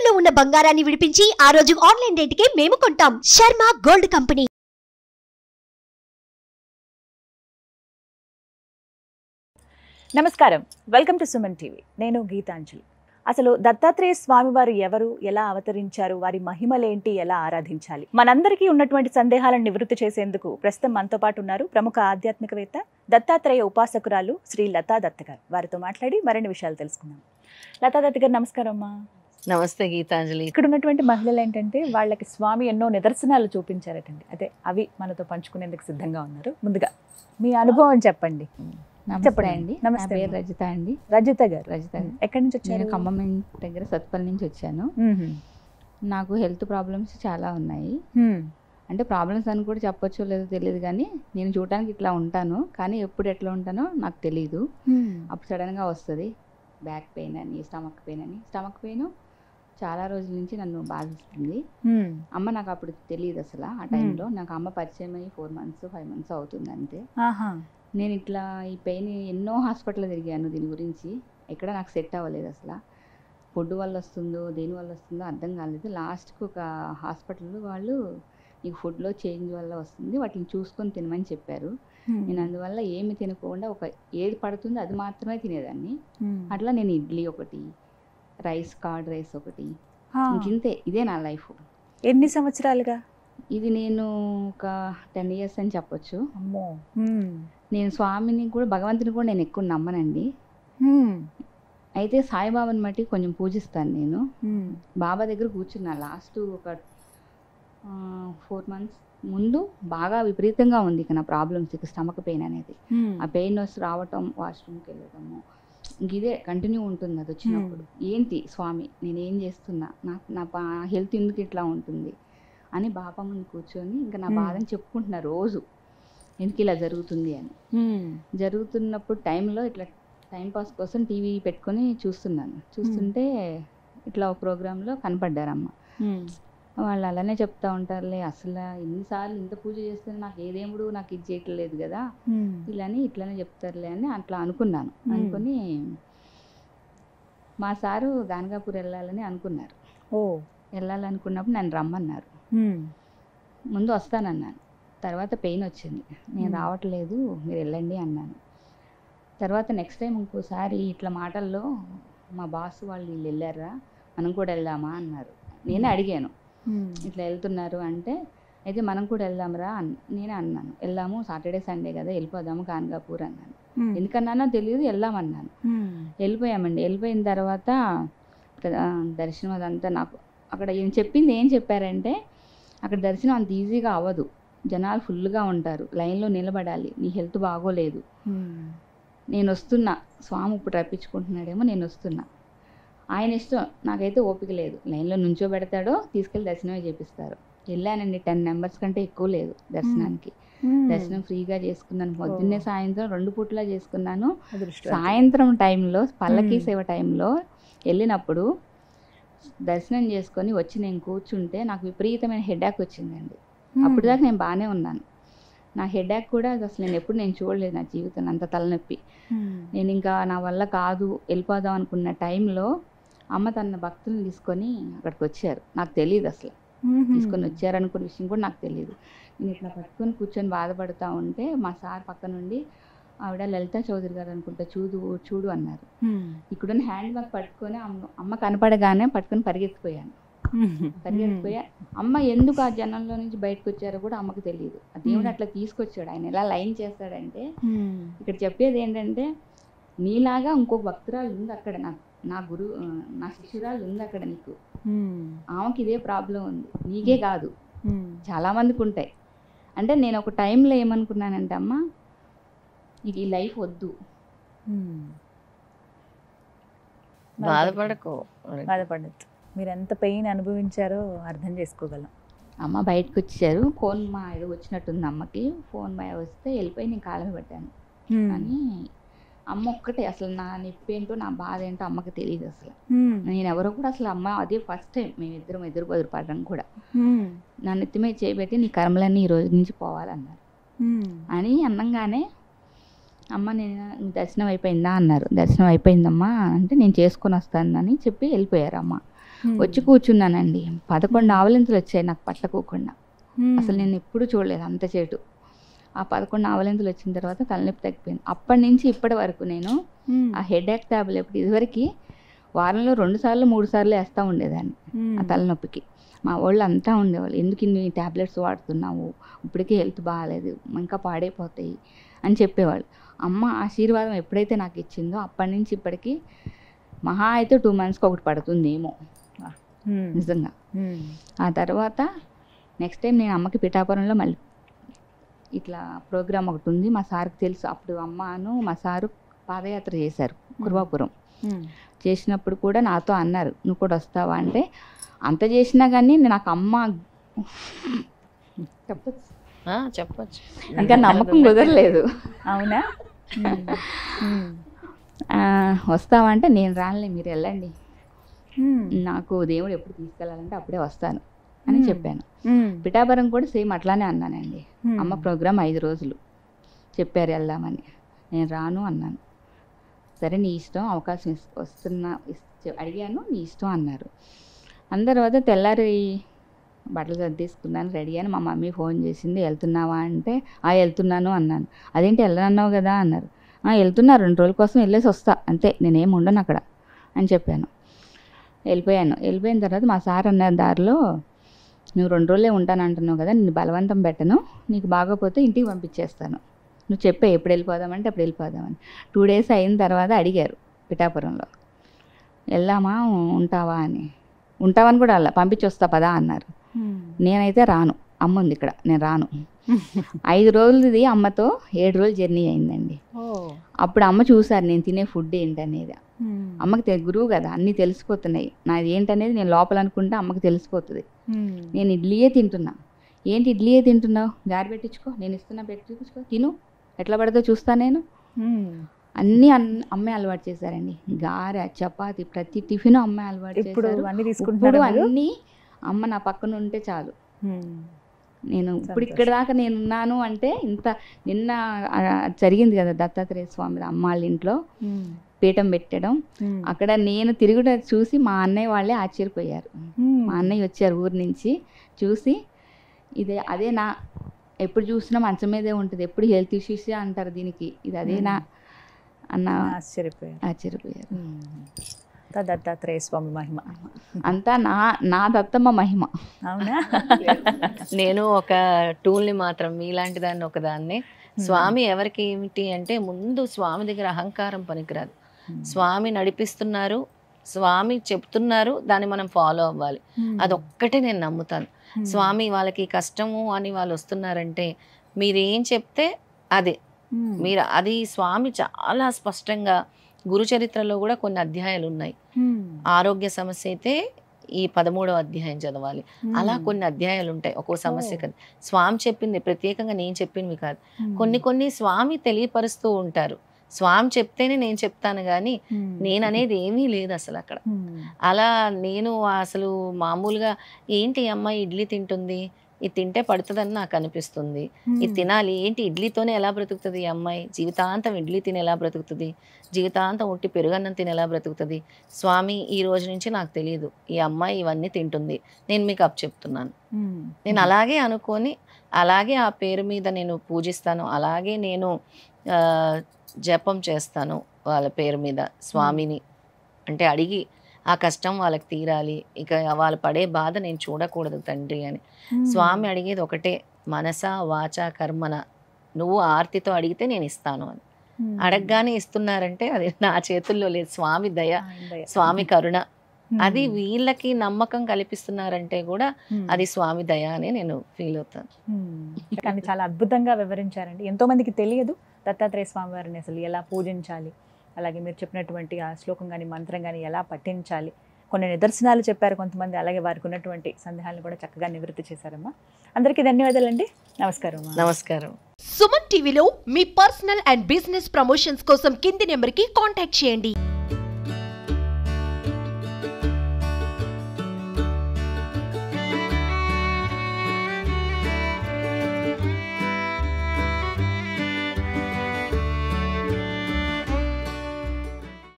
తాకట్టులో ఉన్న బంగారాన్ని విడిపించి ఆ రోజు ఆన్లైన్ రేటుకే మేము కొంటాం. Sharma gold company. నమస్కారం, వెల్కమ్ టు సుమన్ టీవీ. నేను గీతాంజలి. అసలు దత్తాత్రేయ స్వామి వారు ఎవరు, ఎలా అవతరించారు, వారి మహిమలేంటి, ఎలా ఆరాధించాలి, మనందరికీ ఉన్నటువంటి సందేహాలను నివృత్తి చేసేందుకు ప్రస్తుతం మనతో పాటు ఉన్నారు ప్రముఖ ఆధ్యాత్మికవేత్త, దత్తాత్రేయ ఉపాసకురాలు శ్రీ లతా దత్త గారు. వారితో మాట్లాడి మరిన్ని విషయాలు తెలుసుకుందాం. లతా దత్త గారు నమస్కారం అమ్మా. నమస్తే గీతాంజలి. ఇక్కడ ఉన్నటువంటి మహిళలు ఏంటంటే వాళ్ళకి స్వామి ఎన్నో నిదర్శనాలు చూపించారటండి. అదే అవి మనతో పంచుకునేందుకు సిద్ధంగా ఉన్నారు. ముందుగా మీ అనుభవం చెప్పండి. నమస్తే అండి. నమస్తే. నా పేరు రజిత అండి. రజిత గారు. రజిత ఎక్కడి నుంచి వచ్చారు? నేను ఖమ్మం దగ్గర సత్పల్లి నుంచి వచ్చాను. నాకు హెల్త్ ప్రాబ్లమ్స్ చాలా ఉన్నాయి. అంటే ప్రాబ్లమ్స్ అని కూడా చెప్పొచ్చో లేదో తెలియదు, కానీ నేను చూడటానికి ఇట్లా ఉంటాను, కానీ ఎప్పుడు ఎట్లా ఉంటానో నాకు తెలియదు. అప్పుడు సడన్గా వస్తుంది బ్యాక్ పెయిన్ అని, స్టమక్ పెయిన్ చాలా రోజుల నుంచి నన్ను బాధిస్తుంది. అమ్మ నాకు అప్పుడు తెలియదు అసలు. ఆ టైంలో నాకు అమ్మ పరిచయం అయ్యి 4 months 5 months అవుతుంది అంతే. నేను ఇట్లా ఈ పెయిన్ ఎన్నో హాస్పిటల్ తిరిగాను, దీని గురించి ఎక్కడ నాకు సెట్ అవ్వలేదు అసలు. ఫుడ్ వల్ల వస్తుందో దేని వల్ల వస్తుందో అర్థం కాలేదు. లాస్ట్కి ఒక హాస్పిటల్లో వాళ్ళు నీకు ఫుడ్లో చేంజ్ వల్ల వస్తుంది, వాటిని చూసుకొని తినమని చెప్పారు. నేను అందువల్ల ఏమి తినకుండా ఏది పడుతుందో అది మాత్రమే తినేదాన్ని. అట్లా నేను ఇడ్లీ ఒకటి, కర్డ్ రైస్ ఒకటి, ఇంతే. ఇదే నా లైఫ్. ఎన్ని సంవత్సరాలుగా? ఇది నేను ఒక 10 years అని చెప్పొచ్చు. అమ్మో. నేను స్వామిని కూడా, భగవంతుని కూడా నేను ఎక్కువ నమ్మనండి. అయితే సాయిబాబాని మట్టి కొంచెం పూజిస్తాను నేను. బాబా దగ్గర కూర్చున్నా లాస్ట్ ఒక 4 months ముందు. బాగా విపరీతంగా ఉంది ఇక నా ప్రాబ్లమ్స్, ఇక స్టమక్ పెయిన్ అనేది. ఆ పెయిన్ వచ్చి రావటం, వాష్రూమ్కి వెళ్ళటము, ఇంక ఇదే కంటిన్యూ ఉంటుంది. అది వచ్చినప్పుడు ఏంటి స్వామి నేనేం చేస్తున్నా, నా హెల్త్ ఎందుకు ఇట్లా ఉంటుంది అని బాబా ముందు కూర్చొని ఇంకా నా బాధని చెప్పుకుంటున్నా రోజు, ఎందుకు ఇలా జరుగుతుంది అని. జరుగుతున్నప్పుడు టైంలో ఇట్లా టైంపాస్ కోసం టీవీ పెట్టుకొని చూస్తుంటే ఇట్లా ఒక ప్రోగ్రాంలో కనపడ్డారమ్మ. వాళ్ళు అలానే చెప్తా ఉంటారులే, అసలు ఎన్నిసార్లు ఇంత పూజ చేస్తున్నా నాకు ఏ దేవుడు నాకు ఇది చేయట్లేదు కదా, ఇట్లానే చెప్తారులే అని అట్లా అనుకున్నాను. అనుకుని మా సారు గానగాపూర్ వెళ్ళాలని అనుకున్నారు. వెళ్ళాలనుకున్నప్పుడు నన్ను రమ్మన్నారు. ముందు వస్తానన్నాను, తర్వాత పెయిన్ వచ్చింది, నేను రావట్లేదు మీరు వెళ్ళండి అన్నాను. తర్వాత నెక్స్ట్ టైం ఇంకోసారి ఇట్లా మాటల్లో మా బాస్ వాళ్ళు వీళ్ళు వెళ్ళారా, మనం కూడా వెళ్దామా అన్నారు. నేనే అడిగాను ఇట్లా వెళ్తున్నారు అంటే, అయితే మనం కూడా వెళ్దాంరా నేనే అన్నాను. వెళ్దాము, సాటర్డే సండే కదా, వెళ్ళిపోదాము గానగాపూర్ అన్నాను. ఎందుకన్నానో తెలియదు, వెళ్దామన్నాను. వెళ్ళిపోయామండి. వెళ్ళిపోయిన తర్వాత దర్శనం అదంతా నాకు అక్కడ చెప్పింది ఏం చెప్పారంటే, అక్కడ దర్శనం అంత ఈజీగా అవ్వదు, జనాలు ఫుల్గా ఉంటారు, లైన్లో నిలబడాలి, నీ హెల్త్ బాగోలేదు, నేను వస్తున్నా, స్వామి ఇప్పుడు రప్పించుకుంటున్నాడేమో, నేను వస్తున్నా, ఆయన ఇష్టం, నాకైతే ఓపిక లేదు, లైన్లో నుంచో పెడతాడో తీసుకెళ్ళి దర్శనమే చేపిస్తారు. వెళ్ళానండి, 10 members కంటే ఎక్కువ లేదు దర్శనానికి. దర్శనం ఫ్రీగా చేసుకున్నాను. పొద్దున్నే సాయంత్రం 2 పూట్లా చేసుకున్నాను. సాయంత్రం టైంలో పల్లకీ సేవ టైంలో వెళ్ళినప్పుడు దర్శనం చేసుకొని వచ్చి నేను కూర్చుంటే నాకు విపరీతమైన హెడేక్ వచ్చిందండి. అప్పుడు దాకా నేను బాగానే ఉన్నాను. నా హెడేక్ కూడా అసలు నేను చూడలేదు నా జీవితంలో, అంత తలనొప్పి. నేను ఇంకా నా వల్ల కాదు వెళ్ళిపోదాం అనుకున్న టైంలో అమ్మ తన భక్తులను తీసుకొని అక్కడికి వచ్చారు. నాకు తెలియదు అసలు తీసుకొని వచ్చారనుకున్న విషయం కూడా నాకు తెలియదు. నేను ఇట్లా పట్టుకొని కూర్చొని బాధపడుతూ ఉంటే మా సార్ పక్క నుండి, ఆవిడ లలితా చౌదరి గారు అనుకుంటా, చూడు అన్నారు. ఇక్కడున్న హ్యాండ్ బ్యాగ్ పట్టుకొని అమ్మ కనపడగానే పట్టుకొని పరిగెత్తిపోయాను. అమ్మ ఎందుకు ఆ జనంలో నుంచి బయటకు వచ్చారో కూడా అమ్మకు తెలియదు. ఆ దేవుడు అట్లా తీసుకొచ్చాడు. ఆయన ఎలా లైన్ చేస్తాడంటే, ఇక్కడ చెప్పేది ఏంటంటే, నీలాగా ఇంకొక భక్తురాలు ఉంది అక్కడ, నా శిష్యురాలు ఉంది అక్కడ, నీకు ఆమెకి ఇదే ప్రాబ్లం ఉంది, నీకే కాదు చాలా మందికి ఉంటాయి. అంటే నేను ఒక టైంలో ఏమనుకున్నానంటే, అమ్మ ఈ లైఫ్ వద్దు, బాధపడద్దు. మీరు ఎంత పెయిన్ అనుభవించారో అర్థం చేసుకోగలం. అమ్మ బయటకు వచ్చారు. ఫోన్ మా ఏదో వచ్చినట్టుంది అమ్మకి. ఫోన్ మా వస్తే వెళ్ళిపోయి నేను కాళ్ళ పెట్టాను. కానీ అమ్మ ఒక్కటే, అసలు నా నొప్పి ఏంటో నా బాధ ఏంటో అమ్మకి తెలియదు అసలు. నేను ఎవరో కూడా అసలు, అమ్మ అదే ఫస్ట్ టైం మేమిద్దరం ఎదురు పడడం కూడా. నా నెత్తి మీద చేయబెట్టి నీ కర్మలన్నీ ఈ రోజు నుంచి పోవాలన్నారు. అని అన్నంగానే అమ్మ నేను దర్శనం అయిపోయిందా అన్నారు. దర్శనం అయిపోయిందమ్మా అంటే నేను చేసుకొని వస్తానని చెప్పి వెళ్ళిపోయారు అమ్మ. వచ్చి కూర్చున్నానండి. 11 ఆవలింతలు వచ్చాయి నాకు పట్టకోకుండా. అసలు నేను ఎప్పుడు చూడలేదు అంత చేటు. ఆ 11 ఆవలింతలు వచ్చిన తర్వాత తలనొప్పి తగ్గిపోయింది. అప్పటి నుంచి ఇప్పటి వరకు నేను ఆ హెడేక్ టాబ్లెట్ ఇదివరకు వారంలో 2 సార్లు 3 సార్లు వేస్తూ ఉండేదాన్ని ఆ తలనొప్పికి. మా వాళ్ళు అంతా ఉండేవాళ్ళు, ఎందుకు ఇన్ని ట్యాబ్లెట్స్ వాడుతున్నావు, ఇప్పటికే హెల్త్ బాగాలేదు, ఇంకా పాడైపోతాయి అని చెప్పేవాళ్ళు. అమ్మ ఆశీర్వాదం ఎప్పుడైతే నాకు ఇచ్చిందో అప్పటి నుంచి ఇప్పటికి మహా అయితే 2 మంత్స్కి ఒకటి పడుతుందేమో నిజంగా. ఆ తర్వాత నెక్స్ట్ టైం నేను అమ్మకి పిఠాపురంలో మళ్ళీ ఇట్లా ప్రోగ్రామ్ ఒకటి ఉంది, మా సార్కి తెలుసు. అప్పుడు అమ్మను మా సారు పాదయాత్ర చేశారు కుర్వాపురం. చేసినప్పుడు కూడా నాతో అన్నారు, నువ్వు కూడా వస్తావా అంటే, అంత చేసినా కానీ నాకు అమ్మ చెప్పచ్చు ఇంకా నమ్మకం కుదరలేదు. అవునా? వస్తావా అంటే, నేను రానులే, మీరు వెళ్ళండి, నాకు దేవుడు ఎప్పుడు తీసుకెళ్ళాలంటే అప్పుడే వస్తాను అని చెప్పాను. పిఠాపురం కూడా సేమ్ అట్లానే అన్నానండి. అమ్మ ప్రోగ్రామ్ 5 రోజులు చెప్పారు వెళ్దామని, నేను రాను అన్నాను. సరే నీ ఇష్టం, అవకాశం అడిగాను, నీ ఇష్టం అన్నారు. అందరి తర్వాత తెల్లారి బట్టలు సర్దేసుకున్నాను, రెడీ అని మా మమ్మీ ఫోన్ చేసింది, వెళ్తున్నావా అంటే వెళ్తున్నాను అన్నాను. అదేంటి వెళ్ళనన్నావు కదా అన్నారు. వెళ్తున్నా, 2 రోజుల కోసం వెళ్ళేసి వస్తా అంతే, నేనేం ఉండను అక్కడ అని చెప్పాను. వెళ్ళిపోయిన తర్వాత మా సార్ అన్నారు దారిలో, నువ్వు 2 రోజులే ఉంటానంటున్నావు కదా, నిన్ను బలవంతం పెట్టను, నీకు బాగోపోతే ఇంటికి పంపించేస్తాను, నువ్వు చెప్పే ఎప్పుడు వెళ్ళిపోదామంటే అప్పుడు వెళ్ళిపోదామని. 2 డేస్ అయిన తర్వాత అడిగారు పిఠాపురంలో, వెళ్దామా ఉంటావా అని. ఉంటావని కూడా అలా పంపించి వస్తా పదా అన్నారు. నేనైతే రాను, అమ్మ ఉంది ఇక్కడ, నేను రాను. 5 రోజులది అమ్మతో 7 రోజులు జర్నీ అయిందండి. అప్పుడు అమ్మ చూసారు నేను తినే ఫుడ్ ఏంటనేది. అమ్మకి గురువు కదా, అన్నీ తెలిసిపోతున్నాయి. నాది ఏంటనేది నేను లోపల అనుకుంటే అమ్మకి తెలిసిపోతుంది. నేను ఇడ్లీయే తింటున్నా, ఏంటి ఇడ్లీయే తింటున్నావు, గారి పెట్టించుకో, నేను ఇస్తున్నా పెట్టించుకో, తిను, ఎట్లా పడితే చూస్తా నేను. అన్నీ అమ్మే అలవాటు చేశారండి. గారె, చపాతి, ప్రతి టిఫిన్ అమ్మే అలవాటు చేశారు. ఇప్పుడు అన్నీ అమ్మ నా పక్కన ఉంటే చాలు. నేను ఇప్పుడు ఇక్కడ దాకా నేను ఉన్నాను అంటే నిన్న జరిగింది కదా దత్తాత్రేయ స్వామి అమ్మ వాళ్ళ ఇంట్లో పీఠం పెట్టడం, అక్కడ నేను తిరుగుట చూసి మా అన్నయ్య వాళ్ళే ఆశ్చర్యపోయారు. మా అన్నయ్య వచ్చారు ఊరి నుంచి, చూసి అదే నా, ఎప్పుడు చూసినా మంచం మీదే ఉంటుంది, ఎప్పుడు హెల్త్ ఇష్యూస్ అంటారు దీనికి, ఇది అదేనా అన్న ఆశ్చర్యపోయారు. దత్తాత్రేయ స్వామి మహిమ అంతా నా దత్తమ్మ మహిమ. అవునా? నేను ఒక టూల్ని మాత్రం, మీలాంటి దాన్ని ఒకదాన్ని. స్వామి ఎవరికి ఏమిటి అంటే, ముందు స్వామి దగ్గర అహంకారం పనికిరాదు. స్వామి నడిపిస్తున్నారు, స్వామి చెప్తున్నారు, దాన్ని మనం ఫాలో అవ్వాలి. అదొక్కటే నేను నమ్ముతాను. స్వామి వాళ్ళకి కష్టము అని వాళ్ళు వస్తున్నారంటే మీరేం చెప్తే అదే మీరు అది. స్వామి చాలా స్పష్టంగా గురు చరిత్రలో కూడా కొన్ని అధ్యాయాలు ఉన్నాయి. ఆరోగ్య సమస్య అయితే ఈ 13వ అధ్యాయం చదవాలి. అలా కొన్ని అధ్యాయాలు ఉంటాయి ఒక్కో సమస్య కదా. స్వామి చెప్పింది ప్రత్యేకంగా నేను చెప్పింది కాదు, కొన్ని స్వామి తెలియపరుస్తూ ఉంటారు. స్వామి చెప్తేనే నేను చెప్తాను కానీ నేను అనేది ఏమీ లేదు అసలు అక్కడ. అలా నేను అసలు మామూలుగా ఏంటి అమ్మాయి ఇడ్లీ తింటుంది, ఇది తింటే పడుతుందని నాకు అనిపిస్తుంది, ఇది తినాలి, ఏంటి ఇడ్లీతోనే ఎలా బ్రతుకుతుంది ఈ అమ్మాయి, జీవితాంతం ఇడ్లీ తిని ఎలా బ్రతుకుతుంది, జీవితాంతం ఉట్టి పెరుగన్నం తిని ఎలా బ్రతుకుతుంది, స్వామి ఈ రోజు నుంచి నాకు తెలియదు ఈ అమ్మాయి ఇవన్నీ తింటుంది, నేను మీకు చెప్తున్నాను. నేను అలాగే అనుకొని అలాగే ఆ పేరు మీద నేను పూజిస్తాను, అలాగే నేను జపం చేస్తాను వాళ్ళ పేరు మీద స్వామిని. అంటే అడిగి ఆ కష్టం వాళ్ళకి తీరాలి, ఇక వాళ్ళు పడే బాధ నేను చూడకూడదు తండ్రి అని. స్వామి అడిగేది ఒకటే, మనస వాచ కర్మన, నువ్వు ఆర్తితో అడిగితే నేను ఇస్తాను అని. అడగగానే ఇస్తున్నారంటే అది నా చేతుల్లో లేదు, స్వామి దయ, స్వామి కరుణ. అది వీళ్ళకి నమ్మకం కల్పిస్తున్నారంటే కూడా అది స్వామి దయ అని నేను ఫీల్ అవుతాను. కానీ చాలా అద్భుతంగా వివరించారండి. ఎంతో మందికి తెలియదు దత్తాత్రేయ స్వామి వారిని అసలు ఎలా పూజించాలి, అలాగే మీరు చెప్పినటువంటి ఆ శ్లోకం కానీ మంత్రం కానీ ఎలా పఠించాలి, కొన్ని నిదర్శనాలు చెప్పారు కొంతమంది, అలాగే వారికి ఉన్నటువంటి సందేహాలను కూడా చక్కగా నివృత్తి చేశారమ్మా. అందరికీ ధన్యవాదాలండి. నమస్కారం. నమస్కారం. సుమన్ టీవీలో మీ పర్సనల్ అండ్ బిజినెస్ ప్రమోషన్స్ కోసం కింది నెంబర్కి కాంటాక్ట్ చేయండి.